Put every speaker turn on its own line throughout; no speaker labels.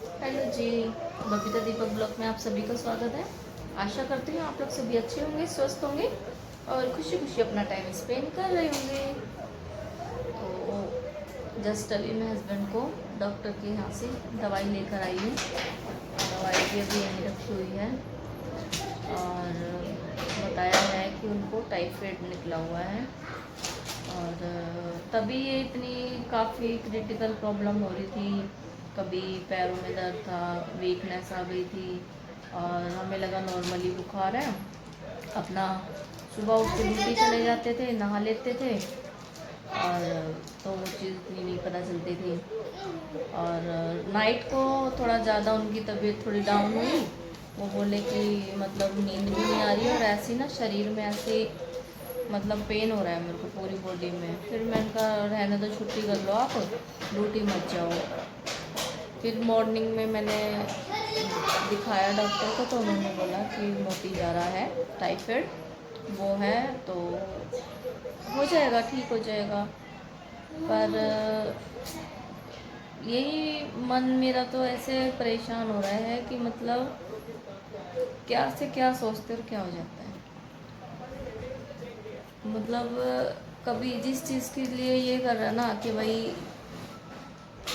Hello जी, बबीता दीपक blog में आप सभी का स्वागत है। आशा करती हूँ आप लोग सभी अच्छे होंगे, स्वस्थ होंगे और खुशी खुशी अपना टाइम स्पेंड कर रहे होंगे। तो जस्ट अभी मैं हस्बैंड को डॉक्टर के यहाँ से दवाई लेकर आई हूँ। दवाई भी अभी यहीं रखी हुई है और बताया है कि उनको टाइफाइड निकला हुआ है और तभी ये इतनी काफ़ी क्रिटिकल प्रॉब्लम हो रही थी। कभी पैरों में दर्द था, वीकनेस आ गई थी और हमें लगा नॉर्मली बुखार है। अपना सुबह उठ के ड्यूटी चले जाते थे, नहा लेते थे और तो वो चीज़ इतनी नहीं पता चलती थी। और नाइट को थोड़ा ज़्यादा उनकी तबीयत थोड़ी डाउन हुई। वो बोले कि मतलब नींद भी नहीं आ रही और ऐसी ना शरीर में ऐसे मतलब पेन हो रहा है मेरे को पूरी बॉडी में। फिर मैंने कहा रहने दो, छुट्टी कर लो आप, ड्यूटी मत जाओ। फिर मॉर्निंग में मैंने दिखाया डॉक्टर को तो उन्होंने बोला कि मोती जा रहा है, टाइफाइड वो है, तो हो जाएगा, ठीक हो जाएगा। पर यही मन मेरा तो ऐसे परेशान हो रहा है कि मतलब क्या से क्या सोचते और क्या हो जाता है। मतलब कभी जिस चीज़ के लिए ये कर रहा ना कि भाई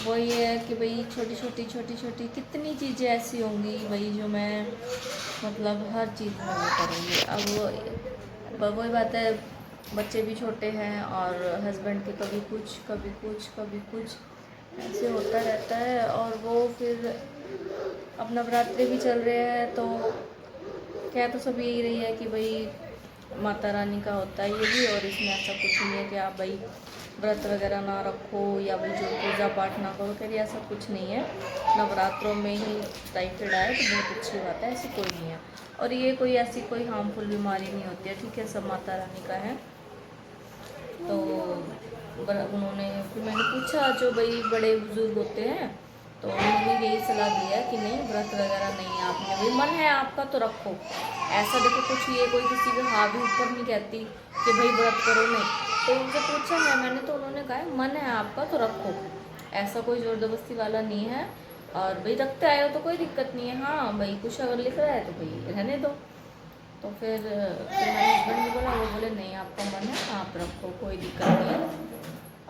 वो ये है कि भाई छोटी छोटी कितनी चीज़ें ऐसी होंगी भाई जो मैं मतलब हर चीज़ में वो करूँगी। अब वही बात है, बच्चे भी छोटे हैं और हस्बैंड के कभी कुछ ऐसे होता रहता है। और वो फिर अब नवरात्रि भी चल रहे हैं तो कह तो सब यही रही है कि भाई माता रानी का होता है ये भी, और इसमें ऐसा कुछ नहीं है कि आप भाई व्रत वगैरह ना रखो या भाई जो पूजा पाठ ना करो। कह रही ऐसा कुछ नहीं है, नवरात्रों में ही टाइफाइड आए तो बहुत अच्छी बात है, ऐसी कोई नहीं है। और ये कोई ऐसी कोई हार्मफुल बीमारी नहीं होती है, ठीक है, सब माता रानी का है। तो उन्होंने फिर मैंने पूछा जो भाई बड़े बुजुर्ग होते हैं तो उन्होंने यही सलाह दी है कि नहीं व्रत वगैरह नहीं है, आपने भाई मन है आपका तो रखो। ऐसा देखो कुछ ये कोई किसी के हावी ऊपर नहीं कहती कि भाई व्रत करो, नहीं। तो उनसे पूछा है मैंने तो उन्होंने कहा है मन है आपका तो रखो, ऐसा कोई ज़ोर ज़बरदस्ती वाला नहीं है। और भाई रखते आए हो तो कोई दिक्कत नहीं है, हाँ भाई कुछ अगर लिख रहा है तो भाई रहने दो। तो फिर मेरे हस्बैंड ने बोला, वो बोले नहीं आपका मन है आप रखो, कोई दिक्कत नहीं है।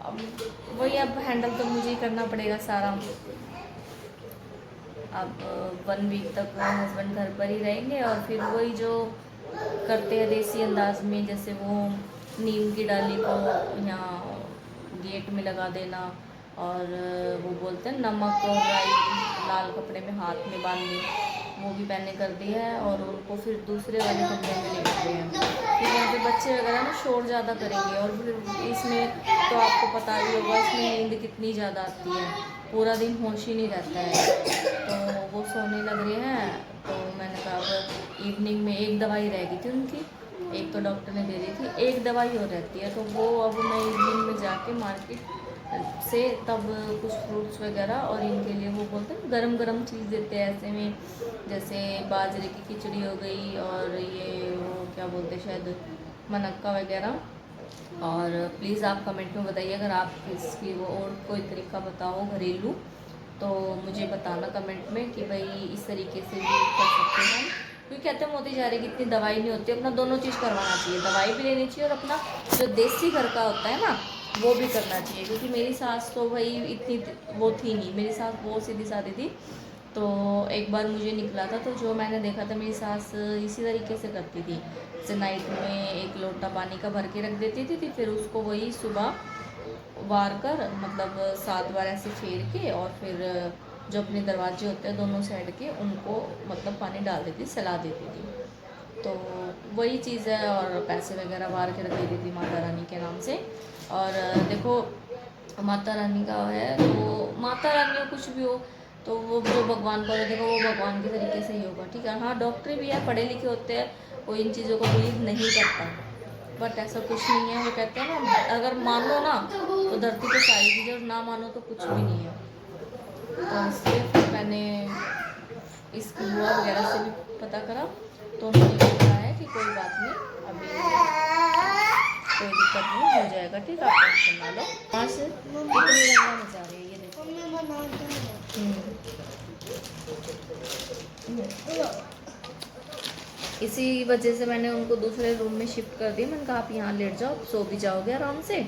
अब वही, अब हैंडल तो मुझे ही करना पड़ेगा सारा। अब 1 वीक तक हस्बैंड घर पर ही रहेंगे और फिर वही जो करते हैं देसी अंदाज में, जैसे वो नीम की डाली को यहाँ गेट में लगा देना और वो बोलते हैं नमक और राई लाल कपड़े में हाथ में बांधने, वो भी मैंने कर दिया है। और उनको फिर दूसरे वाले कमरे में ले गए हैं। फिर यहाँ पे बच्चे वगैरह ना शोर ज़्यादा करेंगे और फिर इसमें तो आपको पता ही होगा इसमें नींद कितनी ज़्यादा आती है, पूरा दिन होश ही नहीं रहता है। तो वो सोने लग रहे हैं तो मैंने कहा अब इवनिंग में एक दवाई रह गई थी उनकी, एक तो डॉक्टर ने दे दी थी, एक दवाई और रहती है तो वो अब मैं इवनिंग में जाके मार्केट से तब कुछ फ्रूट्स वगैरह और इनके लिए वो बोलते हैं गरम गरम चीज़ देते हैं ऐसे में, जैसे बाजरे की खिचड़ी हो गई और ये वो क्या बोलते हैं शायद मनक्का वगैरह। और प्लीज़ आप कमेंट में बताइए अगर आप इसकी वो और कोई तरीका बताओ घरेलू तो मुझे बताना कमेंट में कि भाई इस तरीके से भी कर सकते हैं। क्योंकि कहते हैं मोती जारे की इतनी दवाई नहीं होती, अपना दोनों चीज़ करवाना चाहिए, दवाई भी लेनी चाहिए और अपना जो देसी घर का होता है ना वो भी करना चाहिए। क्योंकि मेरी सास तो भाई इतनी वो थी नहीं, मेरी सास बहुत सीधी सादी थी। तो एक बार मुझे निकला था तो जो मैंने देखा था मेरी सास इसी तरीके से करती थी, जैसे नाइट में एक लोटा पानी का भर के रख देती थी, फिर उसको वही सुबह वार कर मतलब 7 बार ऐसे फेर के और फिर जो अपने दरवाजे होते हैं दोनों साइड के उनको मतलब पानी डाल देती, सला देती थी। तो वही चीज़ है, और पैसे वगैरह वार के रख देती थी माता रानी के नाम से। और देखो माता रानी का है तो माता रानी हो कुछ भी हो तो वो जो भगवान को देखो वो भगवान के तरीके से ही होगा, ठीक है। हाँ डॉक्टर भी है, पढ़े लिखे होते हैं, कोई इन चीज़ों को बिलीव नहीं करता, बट ऐसा कुछ नहीं है। वो कहते हैं ना अगर मानो ना तो धरती पे सारी चीज़ें और ना मानो तो कुछ भी नहीं है। तो इसलिए फिर मैंने इसकी बुआ वगैरह से भी पता करा तो उन्होंने कहा है कि कोई बात नहीं, अभी कोई दिक्कत नहीं, हो जाएगा, ठीक है, आप टेंशन ना लो। वहाँ से इतनी गंगा मचा रही है ये देखो। इसी वजह से मैंने उनको दूसरे रूम में शिफ्ट कर दिया। मैंने कहा आप यहाँ लेट जाओ, सो भी जाओगे आराम से।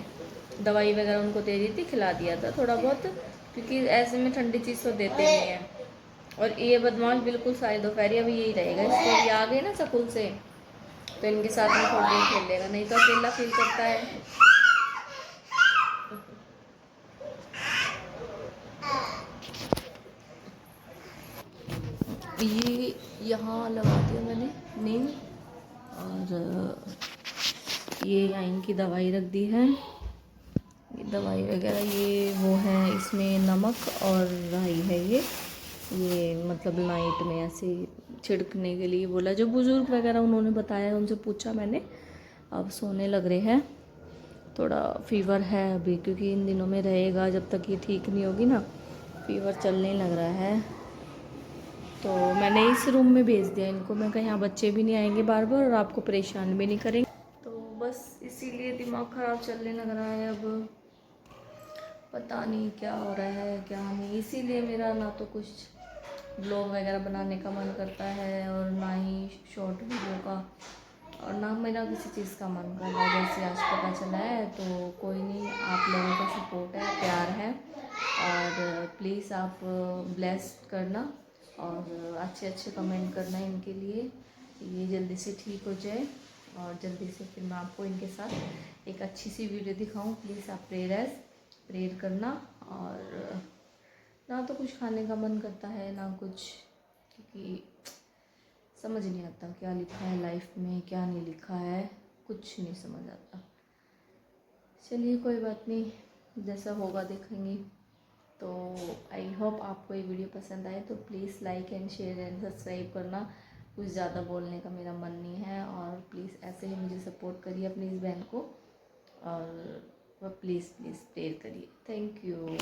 दवाई वगैरह उनको दे दी थी, खिला दिया था थोड़ा बहुत, क्योंकि ऐसे में ठंडी चीज़ तो देते नहीं हैं। और ये बदमाश बिल्कुल सारी दोपहरी अभी यही रहेगा। इसको अभी आ गए ना स्कूल से, तो इनके साथ में थोड़ी देर खेल लेगा, नहीं तो अकेला फील करता है। ये यहाँ लगा दिया मैंने नीम, और ये यहाँ इनकी दवाई रख दी है। ये दवाई वगैरह ये वो है, इसमें नमक और राई है। ये मतलब नाइट में ऐसे छिड़कने के लिए बोला, जो बुज़ुर्ग वगैरह उन्होंने बताया, उनसे पूछा मैंने। अब सोने लग रहे हैं। थोड़ा फीवर है अभी, क्योंकि इन दिनों में रहेगा जब तक ये ठीक नहीं होगी ना, फीवर चलने लग रहा है। तो मैंने इस रूम में भेज दिया इनको। मैं कहा यहाँ बच्चे भी नहीं आएंगे बार बार और आपको परेशान भी नहीं करेंगे। तो बस इसीलिए दिमाग ख़राब चलने लग रहा है। अब पता नहीं क्या हो रहा है क्या नहीं। इसीलिए मेरा ना तो कुछ ब्लॉग वगैरह बनाने का मन करता है, और ना ही शॉर्ट वीडियो का, और ना मेरा किसी चीज़ का मन कर रहा है। जैसे आज पता चला है, तो कोई नहीं, आप लोगों का सपोर्ट है, प्यार है, और प्लीज़ आप ब्लेस करना और अच्छे अच्छे कमेंट करना इनके लिए, ये जल्दी से ठीक हो जाए, और जल्दी से फिर मैं आपको इनके साथ एक अच्छी सी वीडियो दिखाऊं। प्लीज़ आप प्रेयर करना। और ना तो कुछ खाने का मन करता है ना कुछ, क्योंकि समझ नहीं आता क्या लिखा है लाइफ में, क्या नहीं लिखा है, कुछ नहीं समझ आता। चलिए कोई बात नहीं, जैसा होगा देखेंगे। तो आई होप आपको ये वीडियो पसंद आए, तो please like and share and subscribe करना। कुछ ज़्यादा बोलने का मेरा मन नहीं है, और प्लीज़ ऐसे ही मुझे सपोर्ट करिए अपनी इस बहन को, और प्लीज़ प्लीज़ प्रेयर करिए। Thank you.